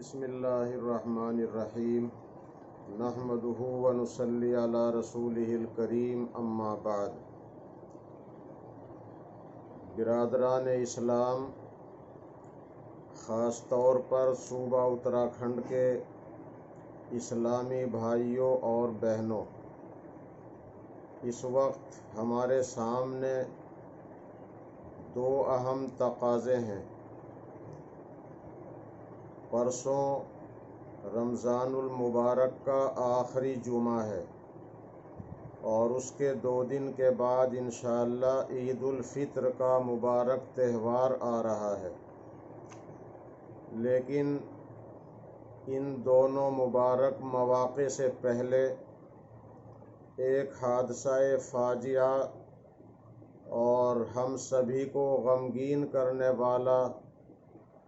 بسم اللہ الرحمن الرحیم نحمدہ ونصلی علی رسولہ الکریم اما بعد۔ برادران اسلام، خاص طور پر صوبہ اتراکھنڈ کے اسلامی بھائیوں اور بہنوں، اس وقت ہمارے سامنے دو اہم تقاضے ہیں۔ پرسوں رمضان المبارک کا آخری جمعہ ہے اور اس کے 2 دن کے بعد انشاءاللہ عید الفطر کا مبارک تہوار آ رہا ہے، لیکن ان دونوں مبارک مواقع سے پہلے ایک حادثہ فاجعہ اور ہم سبھی کو غمگین کرنے والا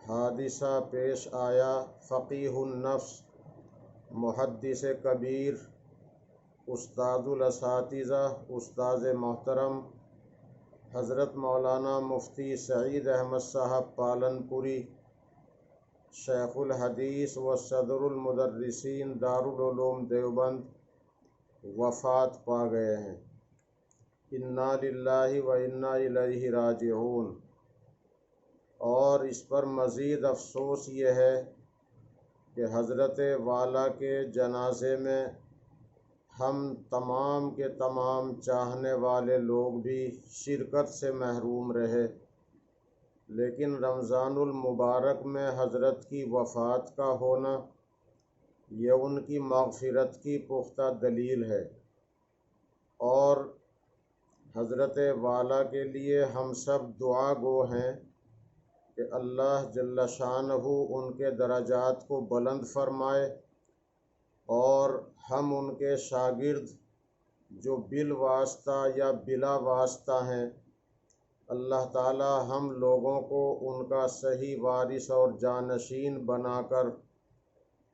حادثہ پیش آیا۔ فقیہ النفس، محدث کبیر، استاد الاساتذہ، استاذ محترم حضرت مولانا مفتی سعید احمد صاحب پالنپوری، شیخ الحدیث و صدر المدرسین دارالعلوم دیوبند وفات پا گئے ہیں۔ انا للہ و انا الیہ راجعون۔ اور اس پر مزید افسوس یہ ہے کہ حضرت والا کے جنازے میں ہم تمام کے تمام چاہنے والے لوگ بھی شرکت سے محروم رہے، لیکن رمضان المبارک میں حضرت کی وفات کا ہونا یہ ان کی مغفرت کی پختہ دلیل ہے، اور حضرت والا کے لیے ہم سب دعا گو ہیں کہ اللہ جل شانہ ان کے درجات کو بلند فرمائے، اور ہم ان کے شاگرد جو بالواسطہ یا بلا واسطہ ہیں، اللہ تعالی ہم لوگوں کو ان کا صحیح وارث اور جانشین بنا کر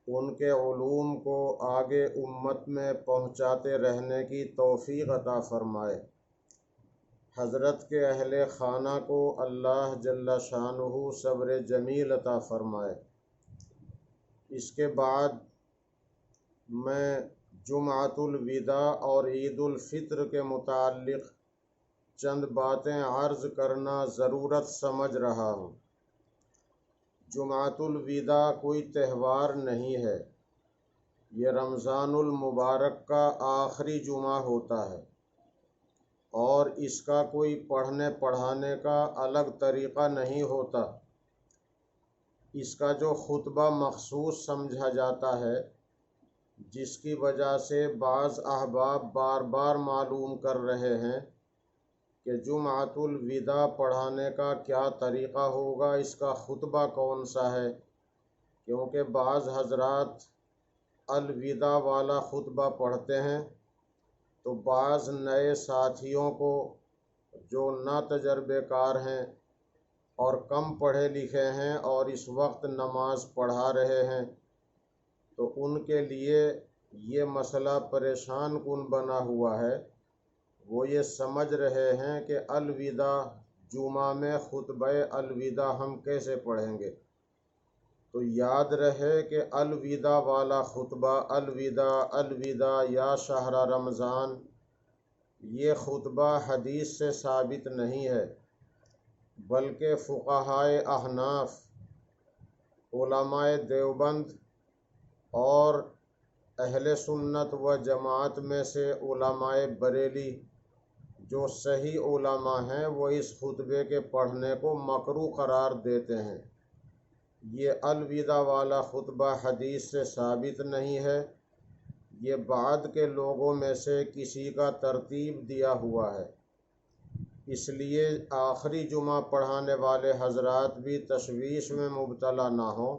ان کے علوم کو آگے امت میں پہنچاتے رہنے کی توفیق عطا فرمائے۔ حضرت کے اہل خانہ کو اللہ جل شانہ صبر جمیل عطا فرمائے۔ اس کے بعد میں جمعۃ الوداع اور عید الفطر کے متعلق چند باتیں عرض کرنا ضرورت سمجھ رہا ہوں۔ جمعۃ الوداع کوئی تہوار نہیں ہے، یہ رمضان المبارک کا آخری جمعہ ہوتا ہے، اور اس کا کوئی پڑھنے پڑھانے کا الگ طریقہ نہیں ہوتا۔ اس کا جو خطبہ مخصوص سمجھا جاتا ہے، جس کی وجہ سے بعض احباب بار بار معلوم کر رہے ہیں کہ جمعۃ الوداع پڑھانے کا کیا طریقہ ہوگا، اس کا خطبہ کون سا ہے، کیونکہ بعض حضرات الوداع والا خطبہ پڑھتے ہیں تو بعض نئے ساتھیوں کو جو نا تجربے کار ہیں اور کم پڑھے لکھے ہیں اور اس وقت نماز پڑھا رہے ہیں، تو ان کے لیے یہ مسئلہ پریشان کن بنا ہوا ہے۔ وہ یہ سمجھ رہے ہیں کہ الوداع جمعہ میں خطبہ الوداع ہم کیسے پڑھیں گے؟ تو یاد رہے کہ الوداع والا خطبہ الوداع الوداع یا شہر رمضان، یہ خطبہ حدیث سے ثابت نہیں ہے، بلکہ فقہائے احناف، علماء دیوبند اور اہل سنت و جماعت میں سے علماء بریلی جو صحیح علماء ہیں، وہ اس خطبے کے پڑھنے کو مکروہ قرار دیتے ہیں۔ یہ الوداع والا خطبہ حدیث سے ثابت نہیں ہے، یہ بعد کے لوگوں میں سے کسی کا ترتیب دیا ہوا ہے، اس لیے آخری جمعہ پڑھانے والے حضرات بھی تشویش میں مبتلا نہ ہوں،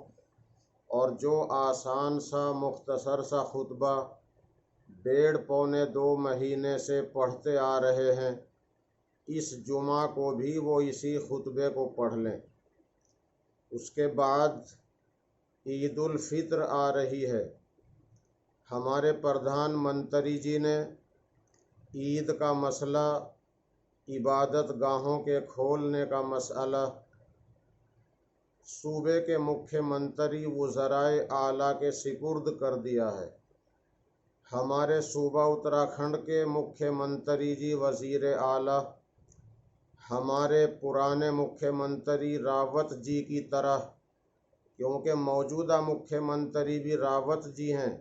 اور جو آسان سا مختصر سا خطبہ 1.5-2 مہینے سے پڑھتے آ رہے ہیں، اس جمعہ کو بھی وہ اسی خطبے کو پڑھ لیں۔ اس کے بعد عید الفطر آ رہی ہے۔ ہمارے پردھان منتری جی نے عید کا مسئلہ، عبادت گاہوں کے کھولنے کا مسئلہ صوبے کے مکھیہ منتری وزرائے اعلیٰ کے سپرد کر دیا ہے۔ ہمارے صوبہ اتراکھنڈ کے مکھیہ منتری جی وزیر اعلیٰ ہمارے پرانے مکھیہ منتری راوت جی کی طرح، کیونکہ موجودہ مکھیہ منتری بھی راوت جی ہیں،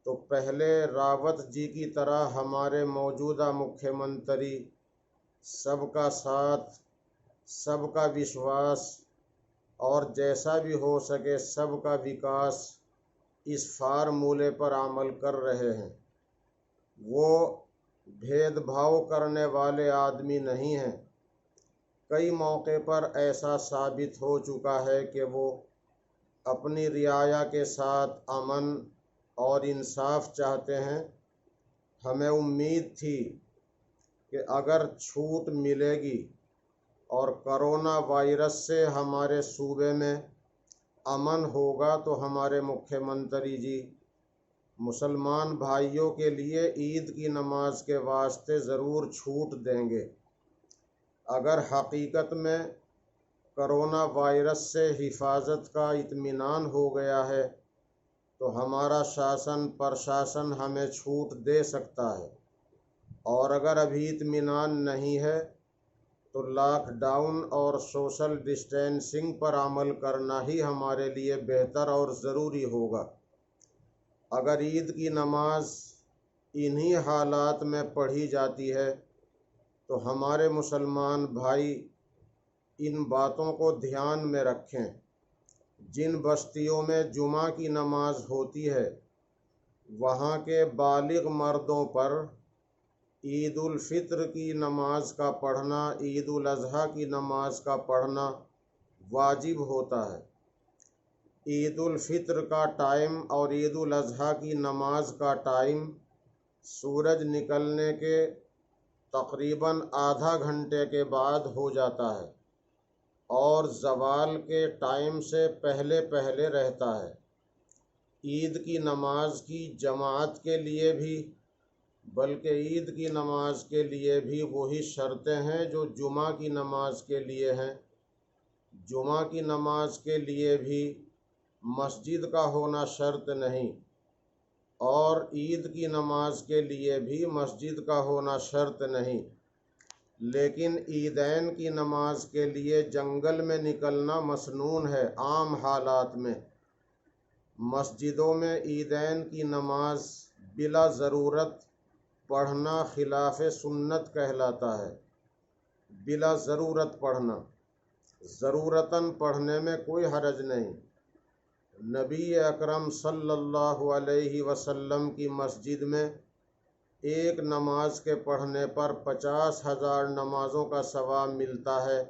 تو پہلے راوت جی کی طرح ہمارے موجودہ مکھیہ منتری سب کا ساتھ، سب کا وشواس اور جیسا بھی ہو سکے سب کا وکاس، اس فارمولے پر عمل کر رہے ہیں۔ وہ بھید بھاؤ کرنے والے آدمی نہیں ہیں۔ کئی موقع پر ایسا ثابت ہو چکا ہے کہ وہ اپنی رعایا کے ساتھ امن اور انصاف چاہتے ہیں۔ ہمیں امید تھی کہ اگر چھوٹ ملے گی اور کرونا وائرس سے ہمارے صوبے میں امن ہوگا تو ہمارے مکھیہ منتری جی مسلمان بھائیوں کے لیے عید کی نماز کے واسطے ضرور چھوٹ دیں گے۔ اگر حقیقت میں کرونا وائرس سے حفاظت کا اطمینان ہو گیا ہے تو ہمارا شاسن پرشاسن ہمیں چھوٹ دے سکتا ہے، اور اگر ابھی اطمینان نہیں ہے تو لاک ڈاؤن اور سوشل ڈسٹینسنگ پر عمل کرنا ہی ہمارے لیے بہتر اور ضروری ہوگا۔ اگر عید کی نماز انہی حالات میں پڑھی جاتی ہے تو ہمارے مسلمان بھائی ان باتوں کو دھیان میں رکھیں۔ جن بستیوں میں جمعہ کی نماز ہوتی ہے وہاں کے بالغ مردوں پر عید الفطر کی نماز کا پڑھنا، عید الاضحیٰ کی نماز کا پڑھنا واجب ہوتا ہے۔ عید الفطر کا ٹائم اور عید الاضحیٰ کی نماز کا ٹائم سورج نکلنے کے تقریباً آدھا گھنٹے کے بعد ہو جاتا ہے اور زوال کے ٹائم سے پہلے پہلے رہتا ہے۔ عید کی نماز کی جماعت کے لیے بھی، بلکہ عید کی نماز کے لیے بھی وہی شرطیں ہیں جو جمعہ کی نماز کے لیے ہیں۔ جمعہ کی نماز کے لیے بھی مسجد کا ہونا شرط نہیں، اور عید کی نماز کے لیے بھی مسجد کا ہونا شرط نہیں، لیکن عیدین کی نماز کے لیے جنگل میں نکلنا مسنون ہے۔ عام حالات میں مسجدوں میں عیدین کی نماز بلا ضرورت پڑھنا خلاف سنت کہلاتا ہے۔ بلا ضرورت پڑھنا، ضرورتاً پڑھنے میں کوئی حرج نہیں۔ نبی اکرم صلی اللہ علیہ وسلم کی مسجد میں ایک نماز کے پڑھنے پر 50,000 نمازوں کا ثواب ملتا ہے،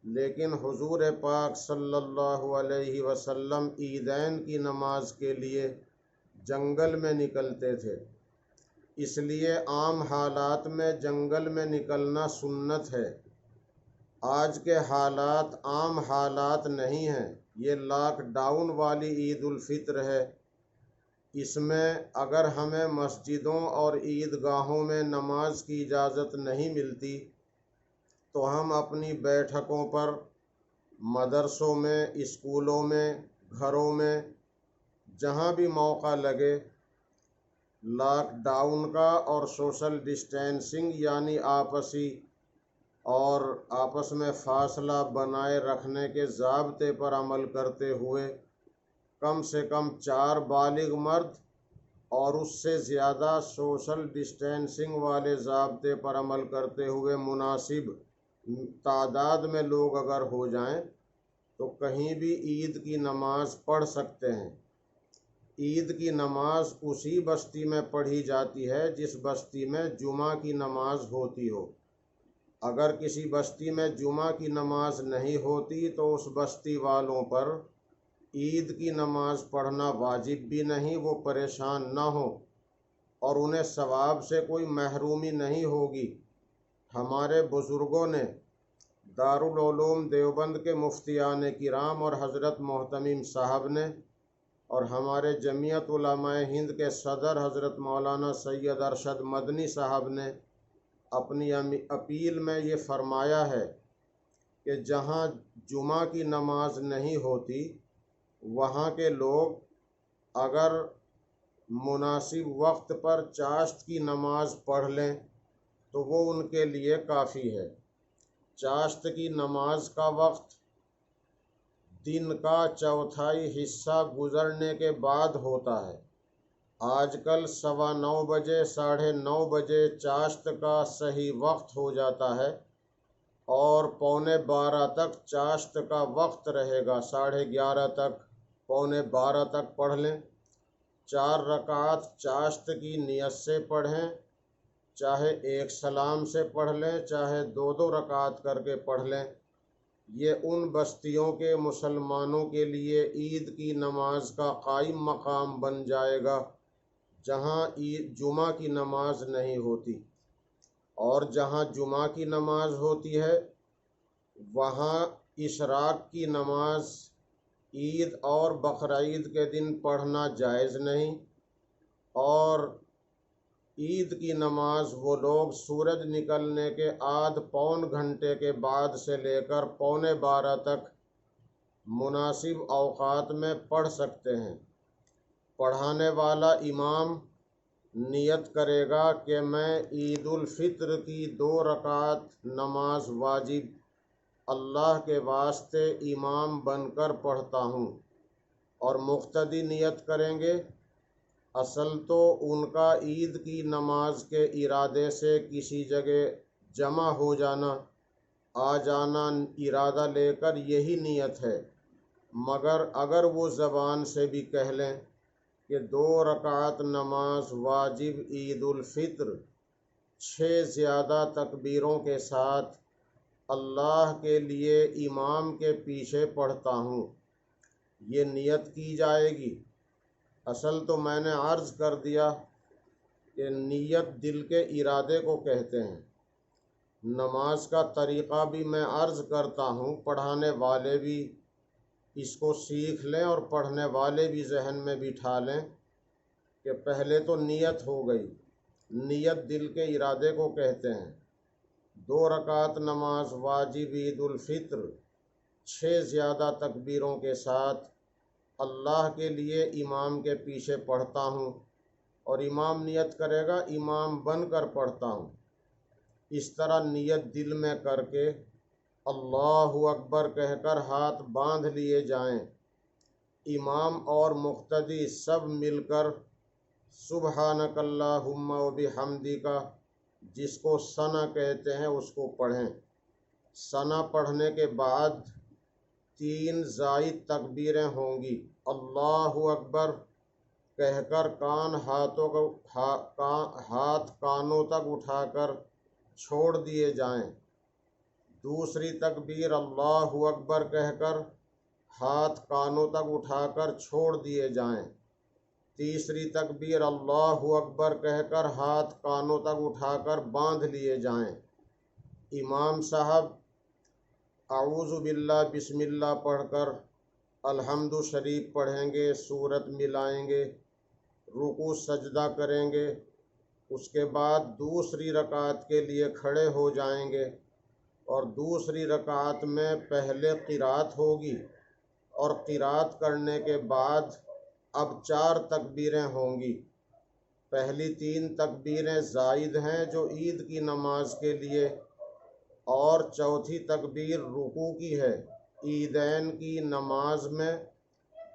لیکن حضور پاک صلی اللہ علیہ وسلم عیدین کی نماز کے لیے جنگل میں نکلتے تھے، اس لیے عام حالات میں جنگل میں نکلنا سنت ہے۔ آج کے حالات عام حالات نہیں ہیں، یہ لاک ڈاؤن والی عید الفطر ہے۔ اس میں اگر ہمیں مسجدوں اور عیدگاہوں میں نماز کی اجازت نہیں ملتی تو ہم اپنی بیٹھکوں پر، مدرسوں میں، اسکولوں میں، گھروں میں، جہاں بھی موقع لگے لاک ڈاؤن کا اور سوشل ڈسٹینسنگ یعنی آپس میں فاصلہ بنائے رکھنے کے ضابطے پر عمل کرتے ہوئے کم سے کم 4 بالغ مرد اور اس سے زیادہ سوشل ڈسٹینسنگ والے ضابطے پر عمل کرتے ہوئے مناسب تعداد میں لوگ اگر ہو جائیں تو کہیں بھی عید کی نماز پڑھ سکتے ہیں۔ عید کی نماز اسی بستی میں پڑھی جاتی ہے جس بستی میں جمعہ کی نماز ہوتی ہو۔ اگر کسی بستی میں جمعہ کی نماز نہیں ہوتی تو اس بستی والوں پر عید کی نماز پڑھنا واجب بھی نہیں، وہ پریشان نہ ہو اور انہیں ثواب سے کوئی محرومی نہیں ہوگی۔ ہمارے بزرگوں نے، دارالعلوم دیوبند کے مفتیان کرام اور حضرت محتمم صاحب نے، اور ہمارے جمعیت علماء ہند کے صدر حضرت مولانا سید ارشد مدنی صاحب نے اپنی اپیل میں یہ فرمایا ہے کہ جہاں جمعہ کی نماز نہیں ہوتی وہاں کے لوگ اگر مناسب وقت پر چاشت کی نماز پڑھ لیں تو وہ ان کے لیے کافی ہے۔ چاشت کی نماز کا وقت دن کا چوتھائی حصہ گزرنے کے بعد ہوتا ہے۔ آج کل 9:15 بجے 9:30 بجے چاشت کا صحیح وقت ہو جاتا ہے اور 11:15 تک چاشت کا وقت رہے گا۔ 11:30 تک 11:15 تک پڑھ لیں۔ 4 رکعات چاشت کی نیت سے پڑھیں، چاہے ایک سلام سے پڑھ لیں چاہے 2 رکعات کر کے پڑھ لیں۔ یہ ان بستیوں کے مسلمانوں کے لیے عید کی نماز کا قائم مقام بن جائے گا جہاں جمعہ کی نماز نہیں ہوتی، اور جہاں جمعہ کی نماز ہوتی ہے وہاں اشراق کی نماز عید اور بقرعید کے دن پڑھنا جائز نہیں، اور عید کی نماز وہ لوگ سورج نکلنے کے آدھ پون گھنٹے کے بعد سے لے کر 11:15 تک مناسب اوقات میں پڑھ سکتے ہیں۔ پڑھانے والا امام نیت کرے گا کہ میں عید الفطر کی 2 رکعات نماز واجب اللہ کے واسطے امام بن کر پڑھتا ہوں، اور مقتدی نیت کریں گے۔ اصل تو ان کا عید کی نماز کے ارادے سے کسی جگہ جمع ہو جانا، آ جانا ارادہ لے کر یہی نیت ہے، مگر اگر وہ زبان سے بھی کہہ لیں کہ 2 رکعات نماز واجب عید الفطر 6 زیادہ تکبیروں کے ساتھ اللہ کے لیے امام کے پیچھے پڑھتا ہوں، یہ نیت کی جائے گی۔ اصل تو میں نے عرض کر دیا کہ نیت دل کے ارادے کو کہتے ہیں۔ نماز کا طریقہ بھی میں عرض کرتا ہوں، پڑھانے والے بھی اس کو سیکھ لیں اور پڑھنے والے بھی ذہن میں بٹھا لیں کہ پہلے تو نیت ہو گئی، نیت دل کے ارادے کو کہتے ہیں۔ 2 رکعات نماز واجب عید الفطر 6 زیادہ تکبیروں کے ساتھ اللہ کے لیے امام کے پیچھے پڑھتا ہوں، اور امام نیت کرے گا امام بن کر پڑھتا ہوں۔ اس طرح نیت دل میں کر کے اللہ اکبر کہہ کر ہاتھ باندھ لیے جائیں۔ امام اور مقتدی سب مل کر سبحانک اللہم و بحمدک، جس کو ثنا کہتے ہیں، اس کو پڑھیں۔ ثنا پڑھنے کے بعد 3 زائد تکبیریں ہوں گی۔ اللہ اکبر کہہ کر ہاتھ کانوں تک اٹھا کر چھوڑ دیے جائیں۔ دوسری تکبیر اللہ اکبر کہہ کر ہاتھ کانوں تک اٹھا کر چھوڑ دیے جائیں۔ تیسری تکبیر اللہ اکبر کہہ کر ہاتھ کانوں تک اٹھا کر باندھ لیے جائیں۔ امام صاحب اعوذ باللہ بسم اللہ پڑھ کر الحمد شریف پڑھیں گے، سورت ملائیں گے، رکوع سجدہ کریں گے، اس کے بعد دوسری رکعت کے لیے کھڑے ہو جائیں گے، اور دوسری رکعت میں پہلے قرات ہوگی، اور قرات کرنے کے بعد اب 4 تکبیریں ہوں گی۔ پہلی 3 تکبیریں زائد ہیں جو عید کی نماز کے لیے، اور چوتھی تکبیر رکوع کی ہے۔ عیدین کی نماز میں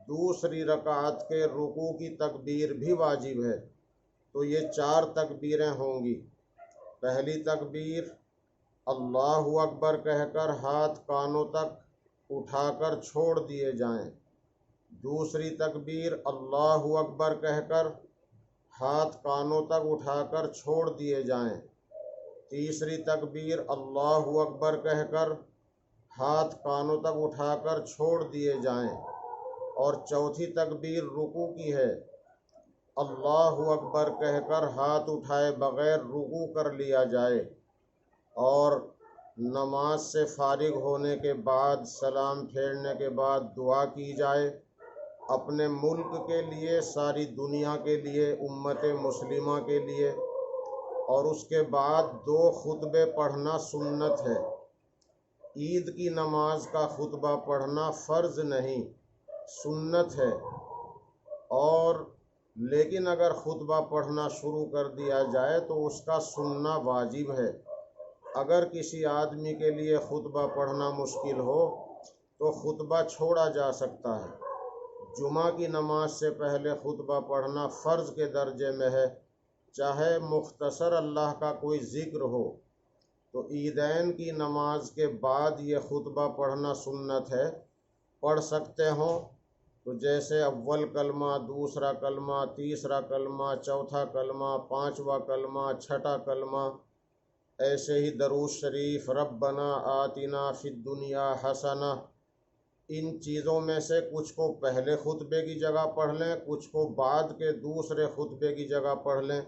دوسری رکعت کے رکوع کی تکبیر بھی واجب ہے، تو یہ 4 تکبیریں ہوں گی۔ پہلی تکبیر اللہ اکبر کہہ کر ہاتھ کانوں تک اٹھا کر چھوڑ دیے جائیں۔ دوسری تکبیر اللہ اکبر کہہ کر ہاتھ کانوں تک اٹھا کر چھوڑ دیے جائیں۔ تیسری تکبیر اللہ اکبر کہہ کر ہاتھ کانوں تک اٹھا کر چھوڑ دیے جائیں، اور چوتھی تکبیر رکوع کی ہے۔ اللہ اکبر کہہ کر ہاتھ اٹھائے بغیر رکوع کر لیا جائے، اور نماز سے فارغ ہونے کے بعد سلام پھیرنے کے بعد دعا کی جائے اپنے ملک کے لیے، ساری دنیا کے لیے، امت مسلمہ کے لیے، اور اس کے بعد 2 خطبے پڑھنا سنت ہے۔ عید کی نماز کا خطبہ پڑھنا فرض نہیں، سنت ہے، اور لیکن اگر خطبہ پڑھنا شروع کر دیا جائے تو اس کا سننا واجب ہے۔ اگر کسی آدمی کے لیے خطبہ پڑھنا مشکل ہو تو خطبہ چھوڑا جا سکتا ہے۔ جمعہ کی نماز سے پہلے خطبہ پڑھنا فرض کے درجے میں ہے، چاہے مختصر اللہ کا کوئی ذکر ہو۔ تو عیدین کی نماز کے بعد یہ خطبہ پڑھنا سنت ہے، پڑھ سکتے ہوں تو جیسے اول کلمہ، دوسرا کلمہ، تیسرا کلمہ، چوتھا کلمہ، پانچواں کلمہ، چھٹا کلمہ، ایسے ہی درود شریف، ربنا آتنا فی الدنیا حسنہ، ان چیزوں میں سے کچھ کو پہلے خطبے کی جگہ پڑھ لیں، کچھ کو بعد کے دوسرے خطبے کی جگہ پڑھ لیں۔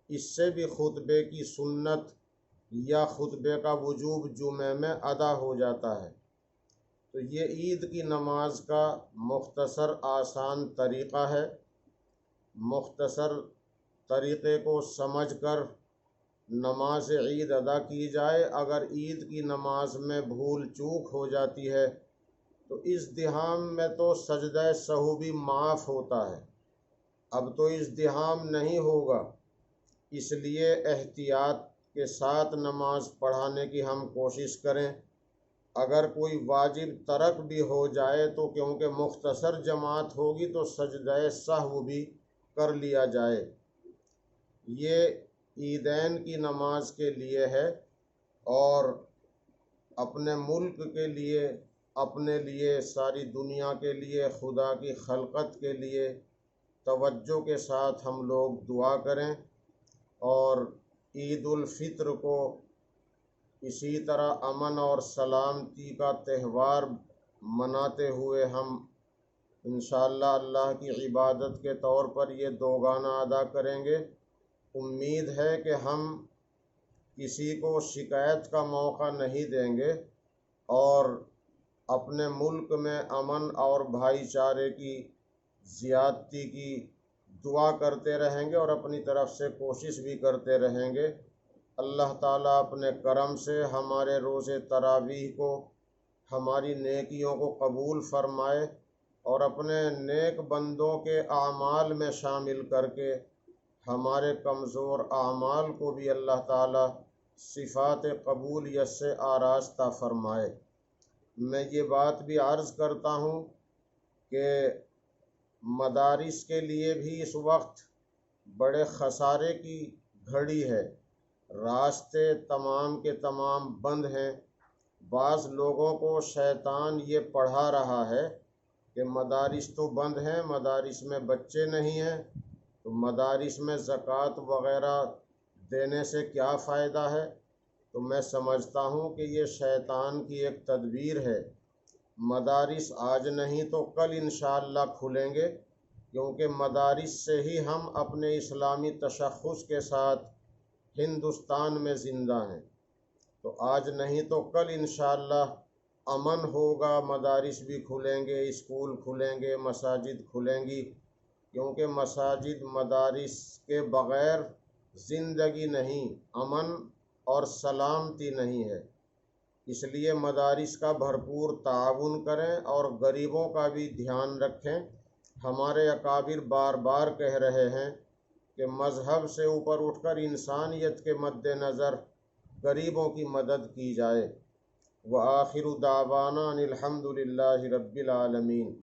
اس سے بھی خطبے کی سنت یا خطبے کا وجوب جمعے میں ادا ہو جاتا ہے۔ تو یہ عید کی نماز کا مختصر آسان طریقہ ہے۔ مختصر طریقے کو سمجھ کر نماز عید ادا کی جائے۔ اگر عید کی نماز میں بھول چوک ہو جاتی ہے تو ازدحام میں تو سجدہ سہو بھی معاف ہوتا ہے، اب تو ازدحام نہیں ہوگا، اس لیے احتیاط کے ساتھ نماز پڑھانے کی ہم کوشش کریں۔ اگر کوئی واجب ترک بھی ہو جائے تو کیونکہ مختصر جماعت ہوگی تو سجدہ سہو بھی کر لیا جائے۔ یہ عیدین کی نماز کے لیے ہے، اور اپنے ملک کے لیے، اپنے لیے، ساری دنیا کے لیے، خدا کی خلقت کے لیے توجہ کے ساتھ ہم لوگ دعا کریں، اور عید الفطر کو اسی طرح امن اور سلامتی کا تہوار مناتے ہوئے ہم انشاءاللہ اللہ کی عبادت کے طور پر یہ دوگانہ ادا کریں گے۔ امید ہے کہ ہم کسی کو شکایت کا موقع نہیں دیں گے، اور اپنے ملک میں امن اور بھائی چارے کی زیادتی کی دعا کرتے رہیں گے، اور اپنی طرف سے کوشش بھی کرتے رہیں گے۔ اللہ تعالیٰ اپنے کرم سے ہمارے روزے تراویح کو، ہماری نیکیوں کو قبول فرمائے، اور اپنے نیک بندوں کے اعمال میں شامل کر کے ہمارے کمزور اعمال کو بھی اللہ تعالیٰ صفات قبولیت سے آراستہ فرمائے۔ میں یہ بات بھی عرض کرتا ہوں کہ مدارس کے لیے بھی اس وقت بڑے خسارے کی گھڑی ہے، راستے تمام کے تمام بند ہیں۔ بعض لوگوں کو شیطان یہ پڑھا رہا ہے کہ مدارس تو بند ہیں، مدارس میں بچے نہیں ہیں، تو مدارس میں زکوٰۃ وغیرہ دینے سے کیا فائدہ ہے؟ تو میں سمجھتا ہوں کہ یہ شیطان کی ایک تدبیر ہے۔ مدارس آج نہیں تو کل انشاءاللہ کھلیں گے، کیونکہ مدارس سے ہی ہم اپنے اسلامی تشخص کے ساتھ ہندوستان میں زندہ ہیں۔ تو آج نہیں تو کل انشاءاللہ امن ہوگا، مدارس بھی کھلیں گے، اسکول کھلیں گے، مساجد کھلیں گی، کیونکہ مساجد مدارس کے بغیر زندگی نہیں، امن اور سلامتی نہیں ہے۔ اس لیے مدارس کا بھرپور تعاون کریں اور غریبوں کا بھی دھیان رکھیں۔ ہمارے اکابر بار بار کہہ رہے ہیں کہ مذہب سے اوپر اٹھ کر انسانیت کے مد نظر غریبوں کی مدد کی جائے۔ وآخر دعوانا ان الحمد للہ رب العالمین۔